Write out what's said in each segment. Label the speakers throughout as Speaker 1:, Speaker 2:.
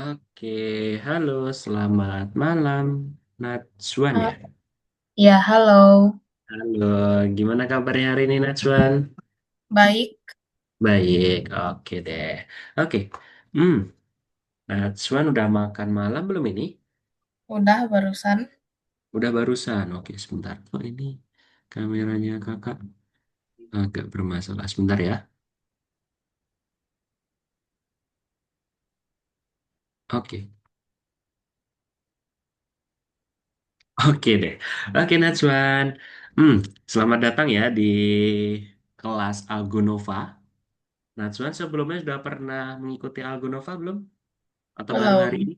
Speaker 1: Oke, halo, selamat malam, Najwan ya.
Speaker 2: Ah, ya, halo.
Speaker 1: Halo, gimana kabarnya hari ini Najwan?
Speaker 2: Baik,
Speaker 1: Baik, oke deh. Oke, hmm, Najwan udah makan malam belum ini?
Speaker 2: udah barusan.
Speaker 1: Udah barusan. Oke, sebentar. Oh ini kameranya kakak agak bermasalah. Sebentar ya. Oke, oke deh. Oke Najwan. Hmm, selamat datang ya di kelas Algonova. Najwan sebelumnya sudah pernah mengikuti Algonova belum? Atau baru hari
Speaker 2: Belum,
Speaker 1: ini?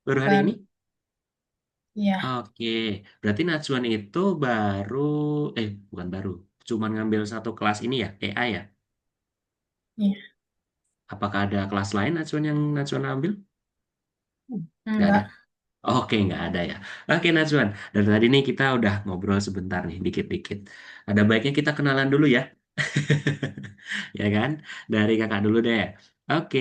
Speaker 1: Baru hari ini?
Speaker 2: baru. Ya,
Speaker 1: Oke, berarti Najwan itu baru, bukan baru, cuman ngambil satu kelas ini ya, AI ya?
Speaker 2: ya.
Speaker 1: Apakah ada kelas lain Najwan yang Najwan ambil? Nggak ada.
Speaker 2: Enggak.
Speaker 1: Oke, nggak ada ya. Oke, Najwan. Dari tadi nih kita udah ngobrol sebentar nih, dikit-dikit. Ada baiknya kita kenalan dulu ya. Ya kan? Dari kakak dulu deh. Oke,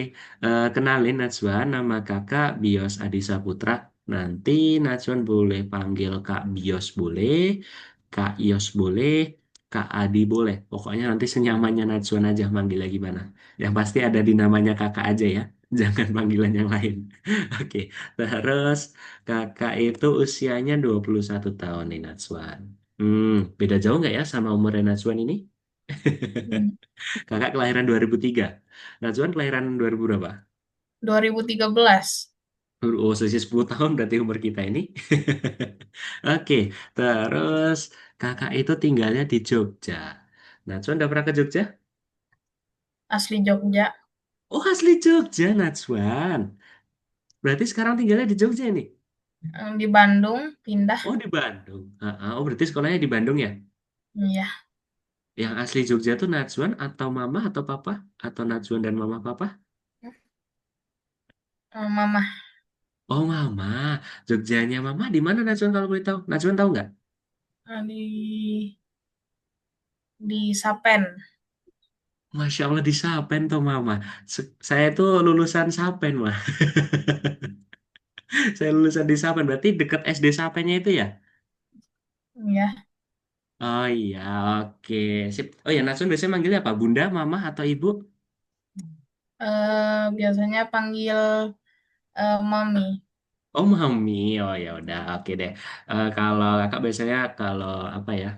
Speaker 1: kenalin Najwan, nama kakak Bios Adi Saputra. Nanti Najwan boleh panggil Kak Bios boleh, Kak Ios boleh, Kak Adi boleh. Pokoknya nanti senyamannya Najwan aja manggilnya gimana. Yang pasti ada di namanya kakak aja ya. Jangan panggilan yang lain. Oke, terus kakak itu usianya 21 tahun nih Najwan. Beda jauh nggak ya sama umurnya Najwan ini?
Speaker 2: Hmm.
Speaker 1: Kakak kelahiran 2003. Najwan kelahiran 2000 berapa?
Speaker 2: 2013.
Speaker 1: Oh, selisih 10 tahun berarti umur kita ini. Oke, terus kakak itu tinggalnya di Jogja. Najwan udah pernah ke Jogja?
Speaker 2: Asli Jogja.
Speaker 1: Oh, asli Jogja, Najwan. Berarti sekarang tinggalnya di Jogja ini?
Speaker 2: Di Bandung, pindah.
Speaker 1: Oh, di Bandung. Oh, berarti sekolahnya di Bandung ya?
Speaker 2: Ya,
Speaker 1: Yang asli Jogja tuh Najwan atau Mama atau Papa? Atau Najwan dan Mama Papa?
Speaker 2: Mama.
Speaker 1: Oh, Mama. Jogjanya Mama di mana Najwan kalau boleh tahu? Najwan tahu nggak?
Speaker 2: Di Sapen.
Speaker 1: Masya Allah di Sapen tuh Mama. Saya tuh lulusan Sapen mah. Saya lulusan di Sapen. Berarti deket SD Sapennya itu ya?
Speaker 2: Ya,
Speaker 1: Oh iya, oke. Sip. Oh ya, Natsun biasanya manggilnya apa? Bunda, Mama, atau Ibu?
Speaker 2: biasanya panggil Mami.
Speaker 1: Oh, Mami. Oh ya udah, oke deh. Kalau kakak biasanya kalau apa ya?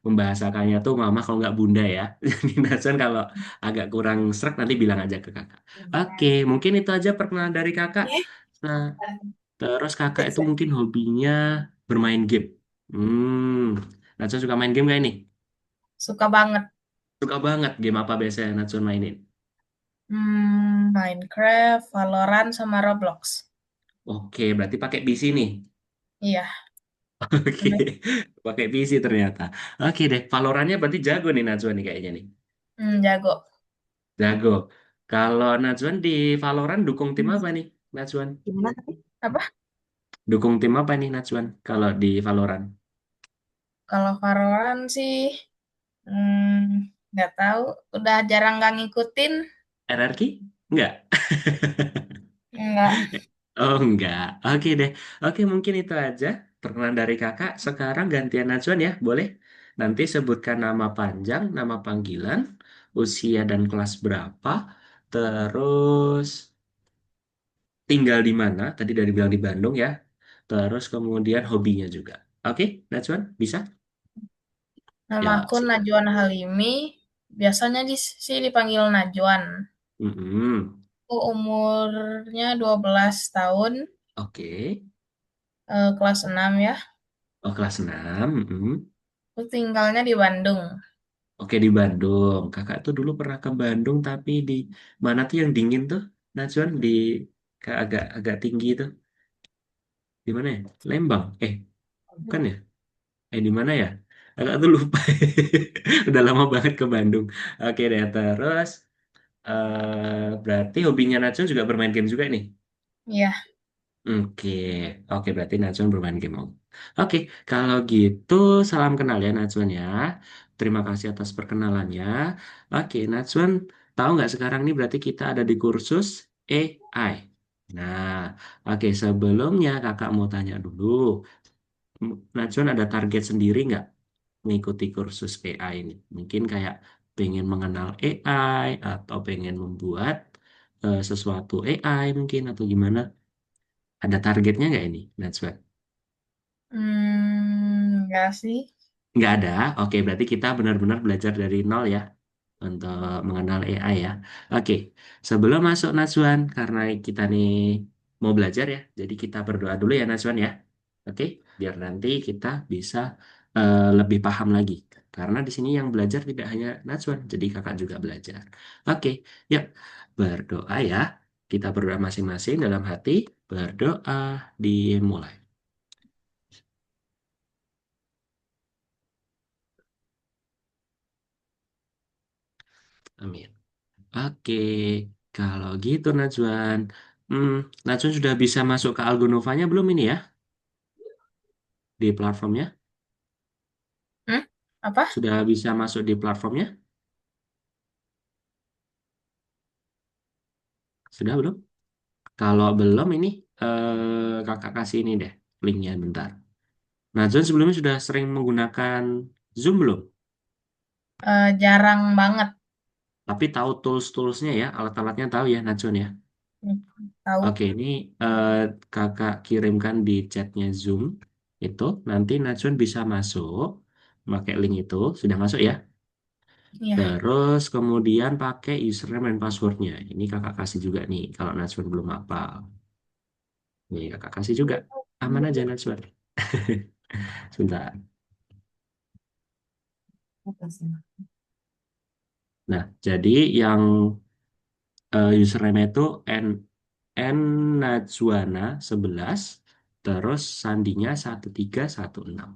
Speaker 1: Membahasakannya tuh Mama kalau nggak Bunda ya. Jadi Natsun kalau agak kurang srek nanti bilang aja ke kakak. Oke, mungkin itu aja perkenalan dari kakak. Nah, terus kakak itu mungkin hobinya bermain game. Natsun suka main game gak ini?
Speaker 2: Suka banget.
Speaker 1: Suka banget. Game apa biasanya Natsun mainin?
Speaker 2: Minecraft, Valorant, sama Roblox.
Speaker 1: Oke, berarti pakai PC nih.
Speaker 2: Iya,
Speaker 1: Oke, pakai PC ternyata. Oke deh, Valorantnya berarti jago nih Natsun nih kayaknya nih.
Speaker 2: jago.
Speaker 1: Jago. Kalau Natsun di Valorant dukung tim apa nih, Natsun?
Speaker 2: Gimana? Apa?
Speaker 1: Dukung tim apa nih Natsun kalau di Valorant?
Speaker 2: Kalau Valorant sih, nggak tahu. Udah jarang nggak ngikutin.
Speaker 1: RRQ? Enggak.
Speaker 2: Enggak.
Speaker 1: Oh enggak. Oke deh. Oke mungkin itu aja perkenalan dari kakak. Sekarang gantian Najwan ya, boleh? Nanti sebutkan nama panjang, nama panggilan, usia dan kelas berapa, terus tinggal di mana. Tadi dari bilang di Bandung ya. Terus kemudian hobinya juga. Oke, Najwan, bisa?
Speaker 2: Nama
Speaker 1: Ya,
Speaker 2: aku
Speaker 1: silakan.
Speaker 2: Najwan Halimi. Biasanya sih dipanggil Najwan.
Speaker 1: Mm-mm.
Speaker 2: Aku umurnya 12 tahun,
Speaker 1: Oke.
Speaker 2: kelas 6 ya.
Speaker 1: Oh, kelas 6.
Speaker 2: Aku tinggalnya di Bandung.
Speaker 1: Oke di Bandung. Kakak tuh dulu pernah ke Bandung tapi di mana tuh yang dingin tuh? Najwan di agak agak tinggi tuh. Di mana ya? Lembang. Bukan ya? Di mana ya? Kakak tuh lupa. Udah lama banget ke Bandung. Oke deh, terus berarti hobinya Najwan juga bermain game juga nih.
Speaker 2: Iya,
Speaker 1: Oke, oke berarti Najwan bermain game. Oke, kalau gitu salam kenal ya Najwan ya. terima kasih atas perkenalannya. Oke, Najwan, tahu nggak sekarang ini berarti kita ada di kursus AI. Nah, oke, sebelumnya kakak mau tanya dulu, Najwan ada target sendiri nggak mengikuti kursus AI ini? Mungkin kayak pengen mengenal AI atau pengen membuat sesuatu AI mungkin atau gimana? Ada targetnya nggak ini, Najwa?
Speaker 2: Enggak sih.
Speaker 1: Nggak ada. Oke, berarti kita benar-benar belajar dari nol ya untuk mengenal AI ya. Oke, sebelum masuk Najwan, karena kita nih mau belajar ya, jadi kita berdoa dulu ya Najwan ya. Oke, biar nanti kita bisa lebih paham lagi. Karena di sini yang belajar tidak hanya Najwan, jadi kakak juga belajar. Oke, yuk berdoa ya. Kita berdoa masing-masing dalam hati. Berdoa dimulai. Amin. Oke, kalau gitu Najwan. Hmm, Najwan sudah bisa masuk ke Algonovanya belum ini ya? Di platformnya?
Speaker 2: Hmm? Apa?
Speaker 1: Sudah bisa masuk di platformnya? Sudah belum? Kalau belum ini kakak kasih ini deh linknya bentar. Najwan sebelumnya sudah sering menggunakan Zoom belum?
Speaker 2: Jarang banget.
Speaker 1: Tapi tahu tools-toolsnya ya, alat-alatnya tahu ya Najwan ya.
Speaker 2: Hmm, Tahu.
Speaker 1: Oke, ini eh, kakak kirimkan di chatnya Zoom itu. Nanti Najwan bisa masuk pakai link itu. Sudah masuk ya?
Speaker 2: Iya.
Speaker 1: Terus kemudian pakai username dan passwordnya. Ini kakak kasih juga nih kalau Najwan belum hafal. Nih kakak kasih juga. Aman aja Najwan. Sebentar. Nah, jadi yang username itu n Najwana 11 terus sandinya 1316.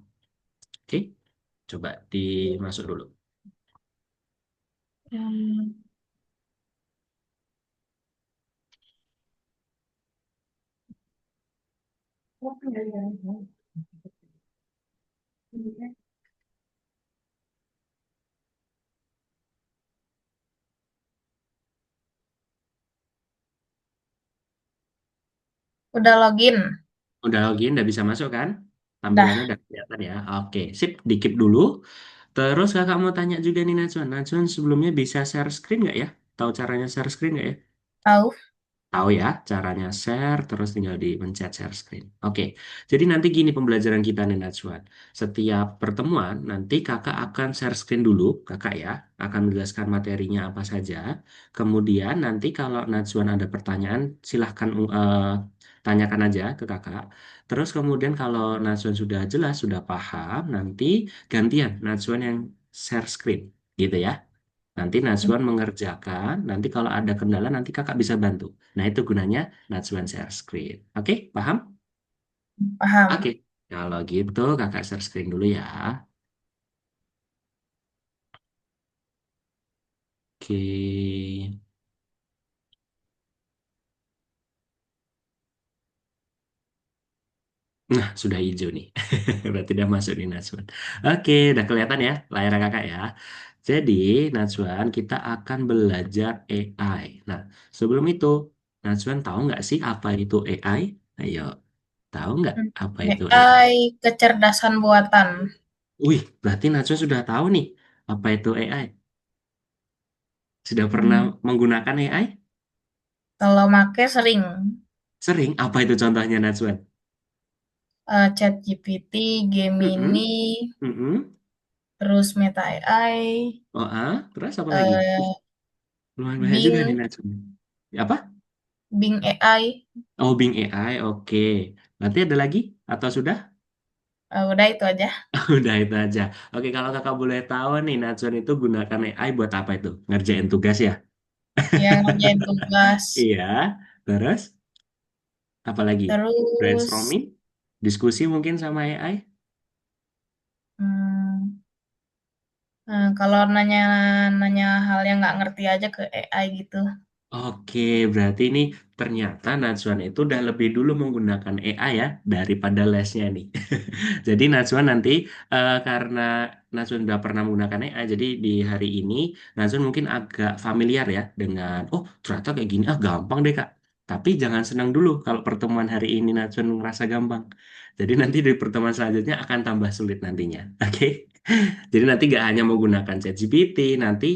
Speaker 1: Oke, coba dimasuk dulu.
Speaker 2: Hmm, Udah login.
Speaker 1: Udah login, udah bisa masuk kan? Tampilannya
Speaker 2: Dah.
Speaker 1: udah kelihatan ya. Oke, sip, dikip dulu. Terus kakak mau tanya juga nih Najwan. Najwan sebelumnya bisa share screen nggak ya? Tahu caranya share screen nggak ya?
Speaker 2: Tahu.
Speaker 1: Tahu ya caranya share, terus tinggal di pencet share screen. Oke, jadi nanti gini pembelajaran kita nih Najwan. Setiap pertemuan nanti kakak akan share screen dulu, kakak ya, akan menjelaskan materinya apa saja. Kemudian nanti kalau Najwan ada pertanyaan, silahkan tanyakan aja ke kakak. Terus kemudian kalau Najwan sudah jelas, sudah paham, nanti gantian Najwan yang share screen, gitu ya. Nanti Najwan mengerjakan, nanti kalau ada kendala nanti kakak bisa bantu. Nah itu gunanya Najwan share screen. Oke, paham? Oke,
Speaker 2: Paham.
Speaker 1: kalau gitu kakak share screen dulu ya. Oke, nah sudah hijau nih. Berarti udah masuk nih Najwan. Oke, udah kelihatan ya layar kakak ya. Jadi Najwan kita akan belajar AI. Nah sebelum itu Najwan tahu nggak sih apa itu AI? Ayo, tahu nggak apa itu AI?
Speaker 2: AI kecerdasan buatan.
Speaker 1: Wih, berarti Najwa sudah tahu nih apa itu AI. Sudah pernah
Speaker 2: Hmm,
Speaker 1: menggunakan AI?
Speaker 2: Kalau make sering.
Speaker 1: Sering. Apa itu contohnya Najwa?
Speaker 2: ChatGPT,
Speaker 1: Mm-mm,
Speaker 2: Gemini,
Speaker 1: mm-mm.
Speaker 2: terus Meta AI,
Speaker 1: Oh, ah, terus apa lagi?
Speaker 2: eh,
Speaker 1: Lumayan banyak juga nih
Speaker 2: Bing,
Speaker 1: Najwa. Apa?
Speaker 2: Bing AI.
Speaker 1: Oh, Bing AI. Oke. Berarti ada lagi? Atau sudah?
Speaker 2: Udah itu aja.
Speaker 1: Udah itu aja. Oke, kalau kakak boleh tahu nih, Najwa itu gunakan AI buat apa itu? Ngerjain tugas ya?
Speaker 2: Ya, ngerjain tugas.
Speaker 1: Iya. Terus? Apa lagi?
Speaker 2: Terus,
Speaker 1: Brainstorming? Diskusi mungkin sama AI?
Speaker 2: hmm, kalau nanya-nanya hal yang nggak ngerti aja ke AI gitu.
Speaker 1: Oke, berarti ini ternyata Najwan itu udah lebih dulu menggunakan AI ya daripada lesnya nih. Jadi Najwan nanti karena Najwan udah pernah menggunakan AI, jadi di hari ini Najwan mungkin agak familiar ya dengan, oh ternyata kayak gini, ah gampang deh Kak. Tapi jangan senang dulu kalau pertemuan hari ini Najwan ngerasa gampang. Jadi nanti di pertemuan selanjutnya akan tambah sulit nantinya. Oke. Jadi nanti nggak hanya menggunakan ChatGPT, nanti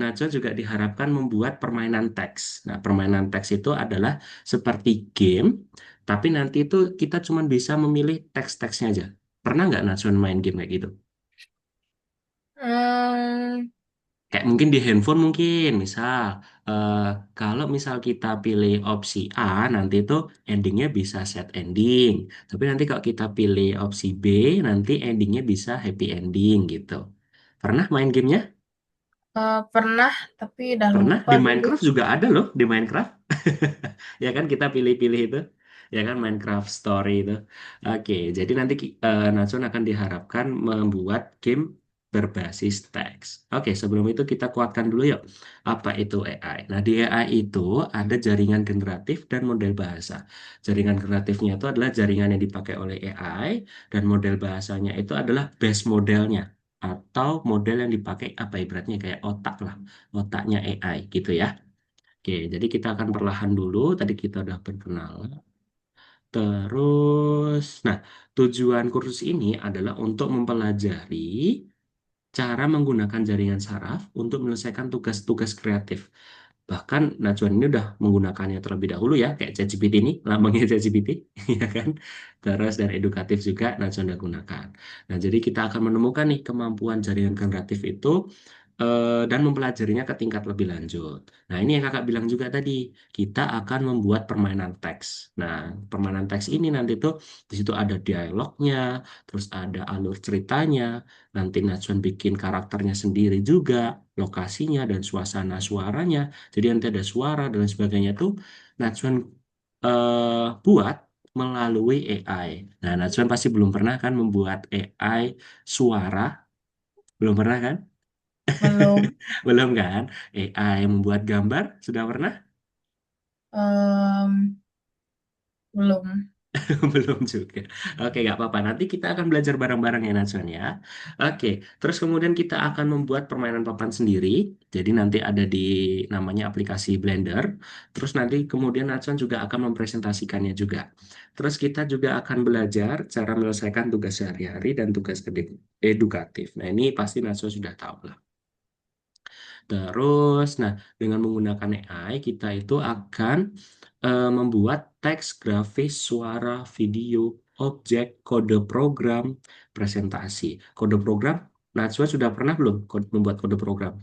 Speaker 1: Najwa juga diharapkan membuat permainan teks. Nah, permainan teks itu adalah seperti game, tapi nanti itu kita cuma bisa memilih teks-teksnya aja. Pernah nggak Najwa main game kayak gitu?
Speaker 2: Hmm,
Speaker 1: Kayak mungkin di handphone mungkin, misal eh, kalau misal kita pilih opsi A, nanti itu endingnya bisa set ending. Tapi nanti kalau kita pilih opsi B, nanti endingnya bisa happy ending gitu. Pernah main gamenya?
Speaker 2: pernah, tapi udah
Speaker 1: Pernah
Speaker 2: lupa
Speaker 1: di
Speaker 2: dulu.
Speaker 1: Minecraft juga ada loh di Minecraft. Ya kan kita pilih-pilih itu. Ya kan Minecraft Story itu. Oke, jadi nanti Natsun akan diharapkan membuat game berbasis teks. Oke, sebelum itu kita kuatkan dulu yuk. Apa itu AI? Nah, di AI itu ada jaringan generatif dan model bahasa. Jaringan generatifnya itu adalah jaringan yang dipakai oleh AI dan model bahasanya itu adalah base modelnya atau model yang dipakai apa ibaratnya kayak otak lah, otaknya AI gitu ya. Oke, jadi kita akan perlahan dulu. Tadi kita udah perkenalan. Terus, nah, tujuan kursus ini adalah untuk mempelajari cara menggunakan jaringan saraf untuk menyelesaikan tugas-tugas kreatif. Bahkan Najwan ini udah menggunakannya terlebih dahulu ya, kayak ChatGPT ini, lambangnya ChatGPT, ya kan? Terus dan edukatif juga Najwan udah gunakan. Nah, jadi kita akan menemukan nih kemampuan jaringan generatif itu dan mempelajarinya ke tingkat lebih lanjut. Nah, ini yang kakak bilang juga tadi, kita akan membuat permainan teks. Nah, permainan teks ini nanti tuh di situ ada dialognya, terus ada alur ceritanya, nanti Najwan bikin karakternya sendiri juga, lokasinya dan suasana suaranya. Jadi nanti ada suara dan lain sebagainya tuh Najwan buat melalui AI. Nah, Najwan pasti belum pernah kan membuat AI suara, belum pernah kan?
Speaker 2: Belum.
Speaker 1: Belum kan? AI membuat gambar sudah pernah?
Speaker 2: Em, belum.
Speaker 1: Belum juga. Oke, nggak apa-apa. Nanti kita akan belajar bareng-bareng ya, Najwan ya. Oke, terus kemudian kita akan membuat permainan papan sendiri. Jadi nanti ada di namanya aplikasi Blender. Terus nanti kemudian Najwan juga akan mempresentasikannya juga. Terus kita juga akan belajar cara menyelesaikan tugas sehari-hari dan tugas edukatif. Nah, ini pasti Najwan sudah tahu lah. Terus, nah, dengan menggunakan AI, kita itu akan membuat teks, grafis, suara, video, objek, kode program, presentasi. Kode program, Najwa sudah pernah belum membuat kode program?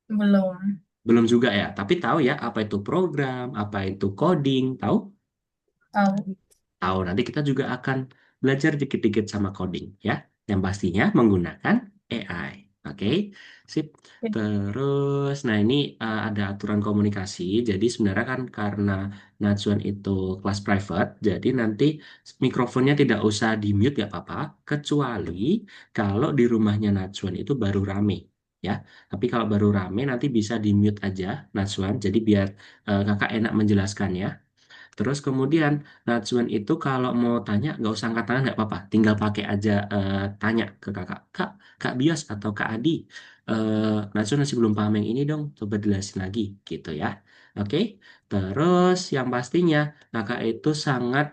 Speaker 2: Belum.
Speaker 1: Belum juga ya, tapi tahu ya apa itu program, apa itu coding, tahu?
Speaker 2: Tahu.
Speaker 1: Tahu, nanti kita juga akan belajar dikit-dikit sama coding ya. Yang pastinya menggunakan AI. Oke, sip.
Speaker 2: Oke.
Speaker 1: Terus, nah ini ada aturan komunikasi. Jadi sebenarnya kan karena Najwan itu kelas private, jadi nanti mikrofonnya tidak usah di-mute ya apa-apa, kecuali kalau di rumahnya Najwan itu baru rame. Ya, tapi kalau baru rame nanti bisa di-mute aja Najwan. Jadi biar kakak enak menjelaskannya. Terus kemudian Najwan itu kalau mau tanya nggak usah angkat tangan nggak apa-apa, tinggal pakai aja tanya ke kakak, Kak Bios atau Kak Adi, Najwan masih belum paham yang ini dong, coba jelasin lagi gitu ya. Oke, terus yang pastinya kakak itu sangat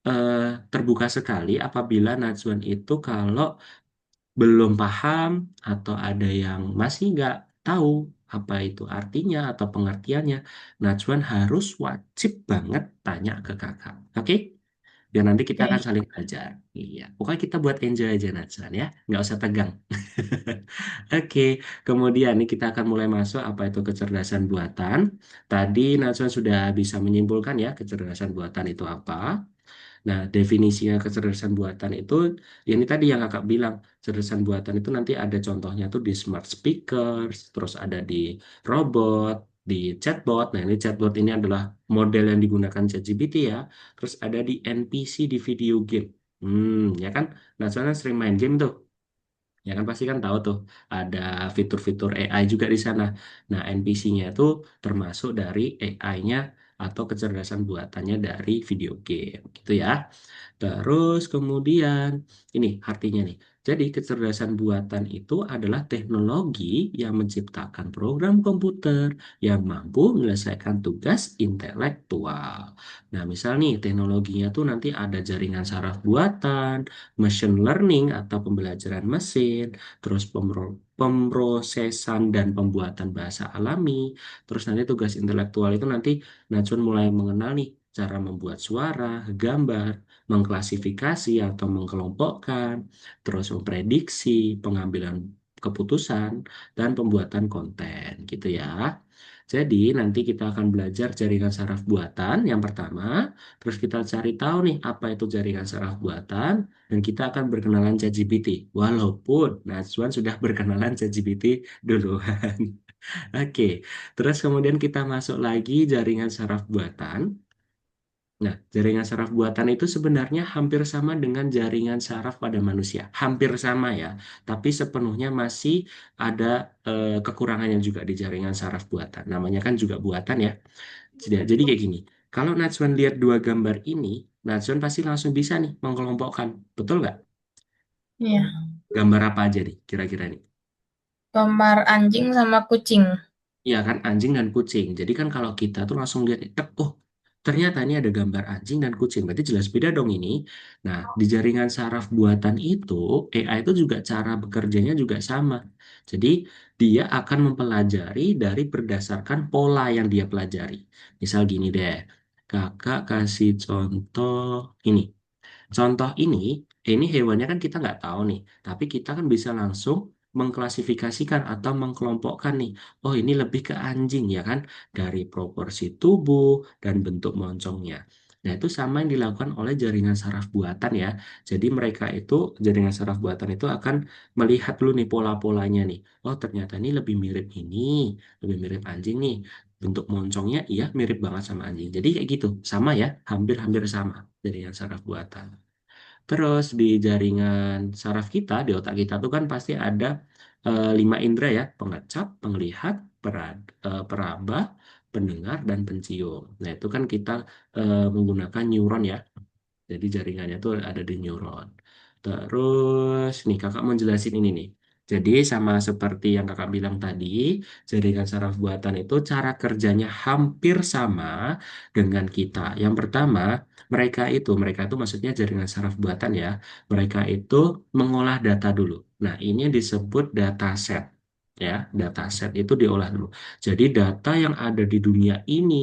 Speaker 1: eh, terbuka sekali apabila Najwan itu kalau belum paham atau ada yang masih nggak tahu apa itu artinya atau pengertiannya, Najwan harus wajib banget tanya ke kakak. Oke? Biar nanti kita akan
Speaker 2: Oke.
Speaker 1: saling belajar. Iya. Pokoknya kita buat enjoy aja Najwan ya. Nggak usah tegang. Oke. Kemudian nih kita akan mulai masuk apa itu kecerdasan buatan. Tadi Najwan sudah bisa menyimpulkan ya kecerdasan buatan itu apa. Nah, definisinya kecerdasan buatan itu, ya ini tadi yang kakak bilang, kecerdasan buatan itu nanti ada contohnya tuh di smart speakers, terus ada di robot, di chatbot. Nah, ini chatbot ini adalah model yang digunakan ChatGPT ya. Terus ada di NPC di video game. Ya kan? Nah, soalnya sering main game tuh. Ya kan pasti kan tahu tuh ada fitur-fitur AI juga di sana. Nah, NPC-nya itu termasuk dari AI-nya atau kecerdasan buatannya dari video game gitu ya. Terus kemudian ini artinya nih. Jadi kecerdasan buatan itu adalah teknologi yang menciptakan program komputer yang mampu menyelesaikan tugas intelektual. Nah, misal nih teknologinya tuh nanti ada jaringan saraf buatan, machine learning atau pembelajaran mesin, terus pemrosesan dan pembuatan bahasa alami. Terus nanti tugas intelektual itu nanti Najun mulai mengenal nih cara membuat suara, gambar, mengklasifikasi atau mengkelompokkan, terus memprediksi, pengambilan keputusan, dan pembuatan konten gitu ya. Jadi nanti kita akan belajar jaringan saraf buatan yang pertama, terus kita cari tahu nih apa itu jaringan saraf buatan, dan kita akan berkenalan ChatGPT. Walaupun Najwan sudah berkenalan ChatGPT duluan. Oke, terus kemudian kita masuk lagi jaringan saraf buatan. Nah, jaringan saraf buatan itu sebenarnya hampir sama dengan jaringan saraf pada manusia. Hampir sama ya, tapi sepenuhnya masih ada kekurangannya juga di jaringan saraf buatan. Namanya kan juga buatan ya. Jadi kayak gini, kalau Najwan lihat dua gambar ini, Najwan pasti langsung bisa nih mengelompokkan. Betul nggak?
Speaker 2: Iya.
Speaker 1: Gambar apa aja nih kira-kira nih?
Speaker 2: Gambar anjing sama kucing.
Speaker 1: Iya kan anjing dan kucing. Jadi kan kalau kita tuh langsung lihat, tek, oh ternyata ini ada gambar anjing dan kucing. Berarti jelas beda dong ini. Nah, di jaringan saraf buatan itu, AI itu juga cara bekerjanya juga sama. Jadi dia akan mempelajari dari berdasarkan pola yang dia pelajari. Misal gini deh, kakak kasih contoh ini. Contoh ini hewannya kan kita nggak tahu nih, tapi kita kan bisa langsung mengklasifikasikan atau mengkelompokkan nih. Oh, ini lebih ke anjing ya kan, dari proporsi tubuh dan bentuk moncongnya. Nah, itu sama yang dilakukan oleh jaringan saraf buatan ya. Jadi mereka itu, jaringan saraf buatan itu akan melihat dulu nih pola-polanya nih. Oh, ternyata ini lebih mirip ini, lebih mirip anjing nih. Bentuk moncongnya iya mirip banget sama anjing. Jadi kayak gitu, sama ya, hampir-hampir sama jaringan saraf buatan. Terus di jaringan saraf kita, di otak kita tuh kan pasti ada lima indera ya, pengecap, penglihat, peraba, pendengar, dan pencium. Nah itu kan kita menggunakan neuron ya. Jadi jaringannya tuh ada di neuron. Terus nih kakak mau jelasin ini nih. Jadi sama seperti yang kakak bilang tadi, jaringan saraf buatan itu cara kerjanya hampir sama dengan kita. Yang pertama, mereka itu maksudnya jaringan saraf buatan ya. Mereka itu mengolah data dulu. Nah, ini yang disebut dataset. Ya, dataset itu diolah dulu. Jadi data yang ada di dunia ini,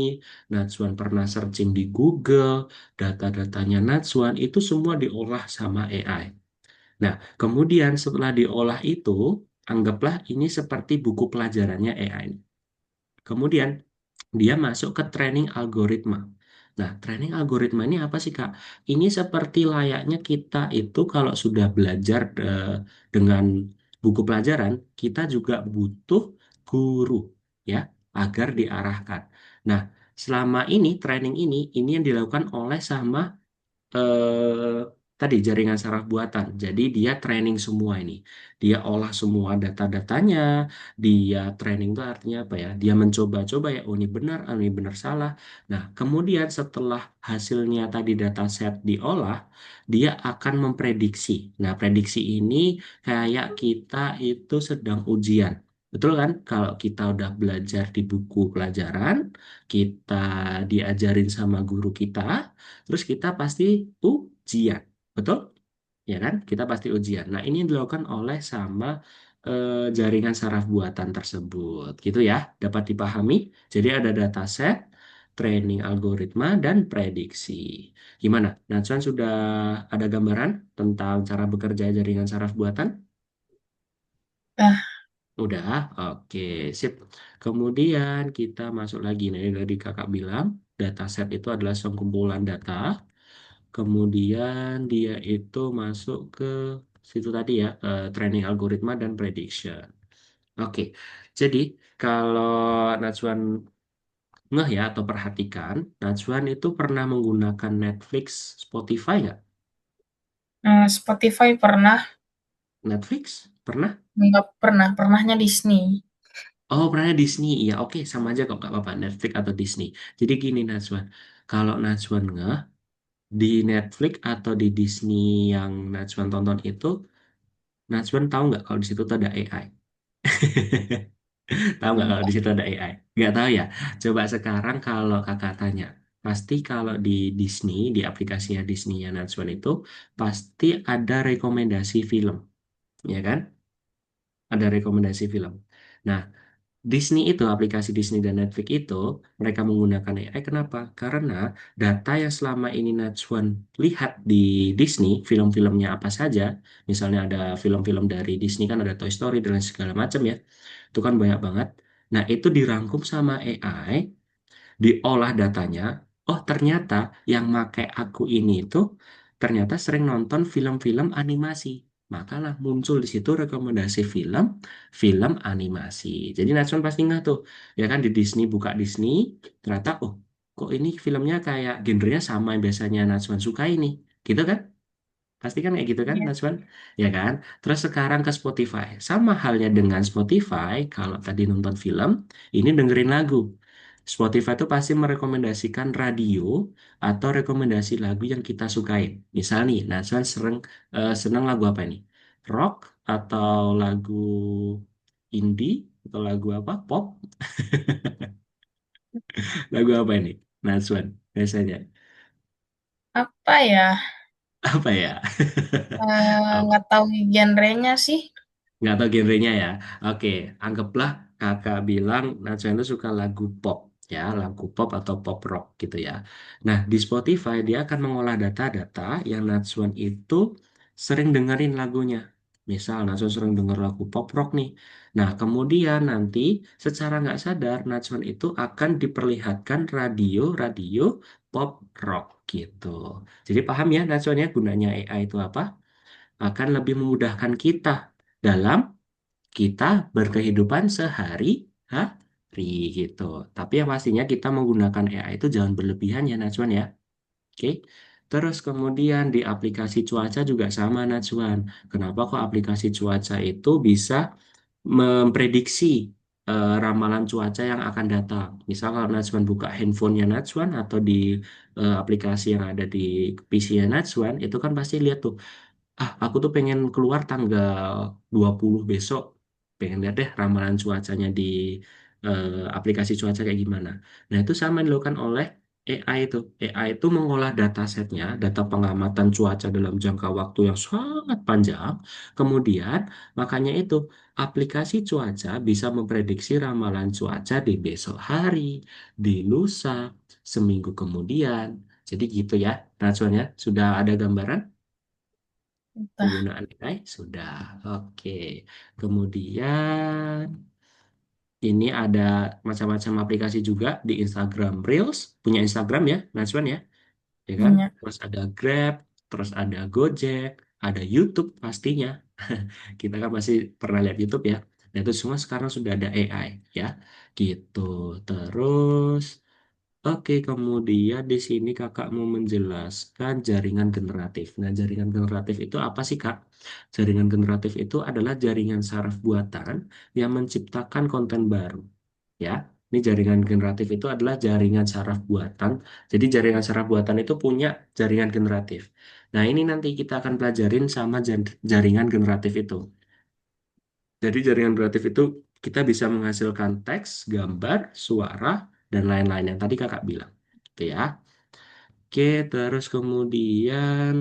Speaker 1: Najwan pernah searching di Google, data-datanya Najwan itu semua diolah sama AI. Nah, kemudian setelah diolah itu, anggaplah ini seperti buku pelajarannya AI. Kemudian dia masuk ke training algoritma. Nah, training algoritma ini apa sih, Kak? Ini seperti layaknya kita itu kalau sudah belajar dengan buku pelajaran, kita juga butuh guru ya, agar diarahkan. Nah, selama ini training ini yang dilakukan oleh sama eh, tadi jaringan saraf buatan. Jadi dia training semua ini. Dia olah semua data-datanya, dia training itu artinya apa ya? Dia mencoba-coba ya, oh ini benar salah. Nah, kemudian setelah hasilnya tadi dataset diolah, dia akan memprediksi. Nah, prediksi ini kayak kita itu sedang ujian. Betul kan? Kalau kita udah belajar di buku pelajaran, kita diajarin sama guru kita, terus kita pasti ujian, betul? Ya kan? Kita pasti ujian. Nah, ini yang dilakukan oleh sama jaringan saraf buatan tersebut, gitu ya. Dapat dipahami? Jadi ada dataset, training algoritma, dan prediksi. Gimana? Natsuan sudah ada gambaran tentang cara bekerja jaringan saraf buatan?
Speaker 2: Ah,
Speaker 1: Udah, oke, sip. Kemudian kita masuk lagi. Nah, ini tadi kakak bilang, dataset itu adalah sekumpulan data. Kemudian dia itu masuk ke situ tadi ya, training algoritma dan prediction. Oke, jadi kalau Najwan ngeh ya atau perhatikan, Najwan itu pernah menggunakan Netflix, Spotify nggak?
Speaker 2: Spotify pernah.
Speaker 1: Netflix? Pernah?
Speaker 2: Nggak pernah, pernahnya Disney.
Speaker 1: Oh, pernahnya Disney. Ya, oke, sama aja kok, nggak apa-apa. Netflix atau Disney. Jadi gini, Najwan. Kalau Najwan nggak di Netflix atau di Disney yang Najwan tonton itu, Najwan tahu nggak kalau di situ tuh ada AI? Tahu nggak kalau di
Speaker 2: Enggak.
Speaker 1: situ ada AI? Nggak tahu ya. Coba sekarang kalau kakak tanya, pasti kalau di Disney, di aplikasinya Disney ya Najwan itu, pasti ada rekomendasi film, ya kan? Ada rekomendasi film. Nah, Disney itu, aplikasi Disney dan Netflix itu, mereka menggunakan AI. Kenapa? Karena data yang selama ini Najwan lihat di Disney, film-filmnya apa saja, misalnya ada film-film dari Disney kan ada Toy Story dan lain segala macam ya, itu kan banyak banget. Nah, itu dirangkum sama AI, diolah datanya. Oh, ternyata yang make aku ini itu ternyata sering nonton film-film animasi. Makalah muncul di situ rekomendasi film animasi. Jadi Natsun pasti nggak tuh, ya kan di Disney buka Disney, ternyata oh kok ini filmnya kayak genrenya sama yang biasanya Natsun suka ini, gitu kan? Pasti kan kayak gitu kan,
Speaker 2: Ya,
Speaker 1: Najwan? Ya kan? Terus sekarang ke Spotify. Sama halnya dengan Spotify, kalau tadi nonton film, ini dengerin lagu. Spotify itu pasti merekomendasikan radio atau rekomendasi lagu yang kita sukain. Misal nih, Najwan seneng lagu apa ini? Rock atau lagu indie atau lagu apa? Pop? Lagu apa ini? Najwan, biasanya.
Speaker 2: apa ya?
Speaker 1: Apa ya?
Speaker 2: Nggak tahu genrenya sih.
Speaker 1: Nggak tahu genrenya ya. Oke, anggaplah kakak bilang Najwa itu suka lagu pop, ya, lagu pop atau pop rock gitu ya. Nah, di Spotify dia akan mengolah data-data yang Najwan itu sering dengerin lagunya. Misal Najwan sering denger lagu pop rock nih. Nah, kemudian nanti secara nggak sadar Najwan itu akan diperlihatkan radio-radio pop rock gitu. Jadi paham ya Najwan ya gunanya AI itu apa? Akan lebih memudahkan kita dalam kita berkehidupan sehari-hari gitu. Tapi yang pastinya kita menggunakan AI itu jangan berlebihan ya Najwan ya. Oke. Terus kemudian di aplikasi cuaca juga sama Najwan. Kenapa kok aplikasi cuaca itu bisa memprediksi ramalan cuaca yang akan datang. Misal kalau Najwan buka handphonenya Najwan atau di aplikasi yang ada di PC-nya Najwan, itu kan pasti lihat tuh aku tuh pengen keluar tanggal 20 besok. Pengen lihat deh ramalan cuacanya di aplikasi cuaca kayak gimana. Nah, itu sama yang dilakukan oleh AI itu. AI itu mengolah datasetnya, data pengamatan cuaca dalam jangka waktu yang sangat panjang. Kemudian, makanya itu aplikasi cuaca bisa memprediksi ramalan cuaca di besok hari, di lusa, seminggu kemudian. Jadi gitu ya, Najwan ya. Sudah ada gambaran?
Speaker 2: Entah.
Speaker 1: Penggunaan AI sudah. Oke. Kemudian ini ada macam-macam aplikasi juga di Instagram Reels. Punya Instagram ya, Najwan ya? Ya kan?
Speaker 2: Punya.
Speaker 1: Terus ada Grab, terus ada Gojek, ada YouTube pastinya. Kita kan masih pernah lihat YouTube ya. Nah, itu semua sekarang sudah ada AI ya. Gitu. Terus oke, kemudian di sini kakak mau menjelaskan jaringan generatif. Nah, jaringan generatif itu apa sih, Kak? Jaringan generatif itu adalah jaringan saraf buatan yang menciptakan konten baru. Ya, ini jaringan generatif itu adalah jaringan saraf buatan. Jadi jaringan saraf buatan itu punya jaringan generatif. Nah, ini nanti kita akan pelajarin sama jaringan generatif itu. Jadi jaringan generatif itu kita bisa menghasilkan teks, gambar, suara, dan lain-lain yang tadi kakak bilang. Gitu ya. Oke, terus kemudian,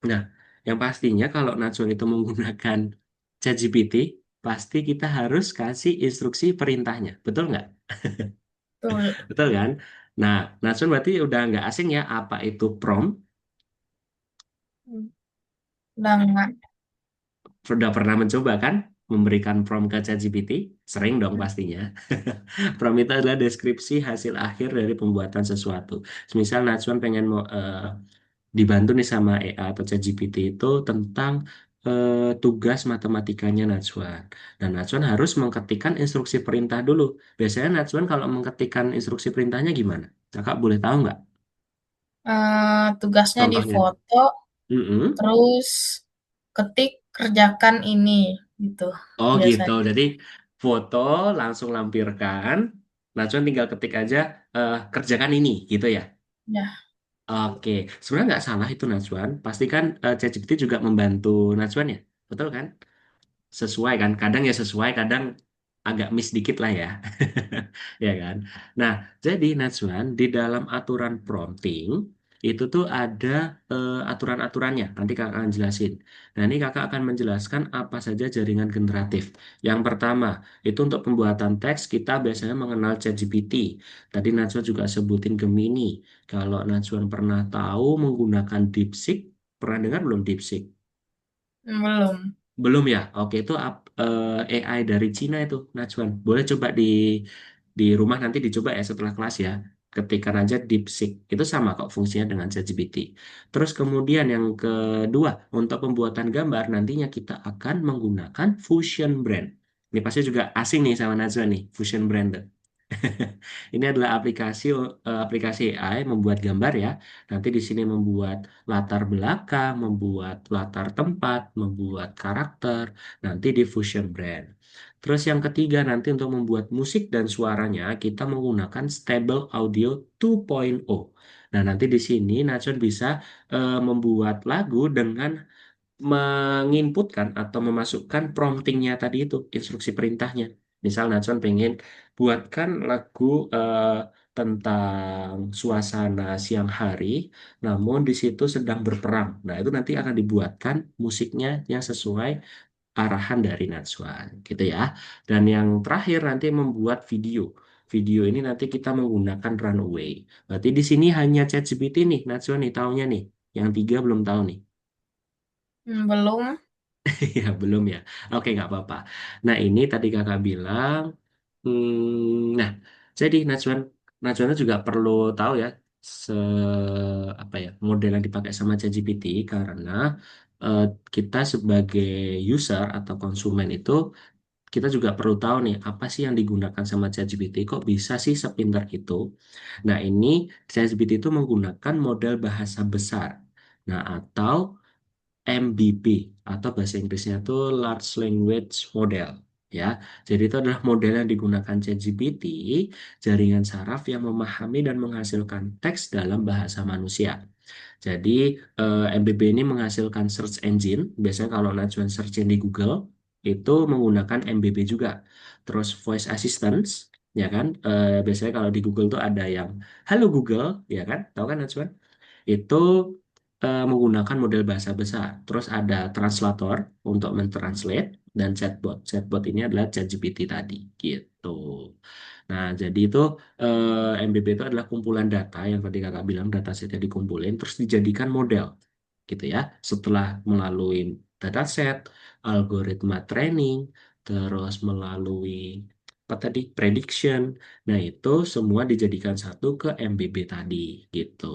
Speaker 1: nah, yang pastinya kalau Najwan itu menggunakan ChatGPT, pasti kita harus kasih instruksi perintahnya. Betul nggak?
Speaker 2: Betul.
Speaker 1: Betul kan? Nah, Najwan berarti udah nggak asing ya apa itu prompt.
Speaker 2: Udah nggak.
Speaker 1: Sudah pernah mencoba kan memberikan prompt ke ChatGPT? Sering dong pastinya. Prompt itu adalah deskripsi hasil akhir dari pembuatan sesuatu. Misal Najwan pengen mau dibantu nih sama AI atau ChatGPT itu tentang tugas matematikanya Najwan. Dan Najwan harus mengetikkan instruksi perintah dulu. Biasanya Najwan kalau mengetikkan instruksi perintahnya gimana? Kakak boleh tahu nggak?
Speaker 2: Tugasnya di
Speaker 1: Contohnya.
Speaker 2: foto,
Speaker 1: Mm-mm.
Speaker 2: terus ketik. kerjakan ini gitu
Speaker 1: Oh gitu.
Speaker 2: biasanya.
Speaker 1: Jadi foto langsung lampirkan. Najwan tinggal ketik aja kerjakan ini gitu ya.
Speaker 2: Ya,
Speaker 1: Oke, sebenarnya nggak salah itu Najwan. Pastikan ChatGPT juga membantu Najwan ya, betul kan? Sesuai kan? Kadang ya sesuai, kadang agak miss dikit lah ya, ya kan? Nah, jadi Najwan di dalam aturan prompting itu tuh ada aturan-aturannya. Nanti kakak akan jelasin. Nah, ini kakak akan menjelaskan apa saja jaringan generatif. Yang pertama, itu untuk pembuatan teks kita biasanya mengenal ChatGPT. Tadi Najwan juga sebutin Gemini. Kalau Najwan pernah tahu menggunakan DeepSeek, pernah dengar belum DeepSeek?
Speaker 2: belum.
Speaker 1: Belum ya? Oke, itu AI dari Cina itu, Najwan. Boleh coba di rumah nanti dicoba ya setelah kelas ya. Ketikkan aja DeepSeek. Itu sama kok fungsinya dengan ChatGPT. Terus kemudian yang kedua, untuk pembuatan gambar nantinya kita akan menggunakan Fusion Brand. Ini pasti juga asing nih sama Najwa nih, Fusion Brand. Ini adalah aplikasi AI membuat gambar ya. Nanti di sini membuat latar belakang, membuat latar tempat, membuat karakter, nanti di Fusion Brand. Terus yang ketiga nanti untuk membuat musik dan suaranya kita menggunakan Stable Audio 2.0. Nah, nanti di sini Natsun bisa membuat lagu dengan menginputkan atau memasukkan promptingnya tadi itu, instruksi perintahnya. Misal Natson pengen buatkan lagu tentang suasana siang hari, namun di situ sedang berperang. Nah, itu nanti akan dibuatkan musiknya yang sesuai arahan dari Natsuan, gitu ya. Dan yang terakhir nanti membuat video. Video ini nanti kita menggunakan Runway. Berarti di sini hanya ChatGPT nih, Natsuan nih taunya nih. Yang tiga belum tahu nih.
Speaker 2: Belum.
Speaker 1: Ya, belum ya. Oke, nggak apa-apa. Nah, ini tadi kakak bilang, nah, jadi Najwan juga perlu tahu ya, se apa ya, model yang dipakai sama ChatGPT karena eh, kita sebagai user atau konsumen itu kita juga perlu tahu nih apa sih yang digunakan sama ChatGPT kok bisa sih sepintar itu. Nah, ini ChatGPT itu menggunakan model bahasa besar. Nah, atau MBB atau bahasa Inggrisnya itu Large Language Model ya. Jadi itu adalah model yang digunakan ChatGPT, jaringan saraf yang memahami dan menghasilkan teks dalam bahasa manusia. Jadi MBB ini menghasilkan search engine. Biasanya kalau Najwan searching di Google itu menggunakan MBB juga. Terus voice assistance ya kan. Biasanya kalau di Google tuh ada yang Halo Google ya kan. Tahu kan Najwan? Itu menggunakan model bahasa besar. Terus ada translator untuk mentranslate dan chatbot. Chatbot ini adalah ChatGPT tadi, gitu. Nah, jadi itu MBB itu adalah kumpulan data yang tadi kakak bilang datasetnya dikumpulin terus dijadikan model, gitu ya. Setelah melalui dataset, algoritma training, terus melalui apa tadi prediction. Nah, itu semua dijadikan satu ke MBB tadi, gitu.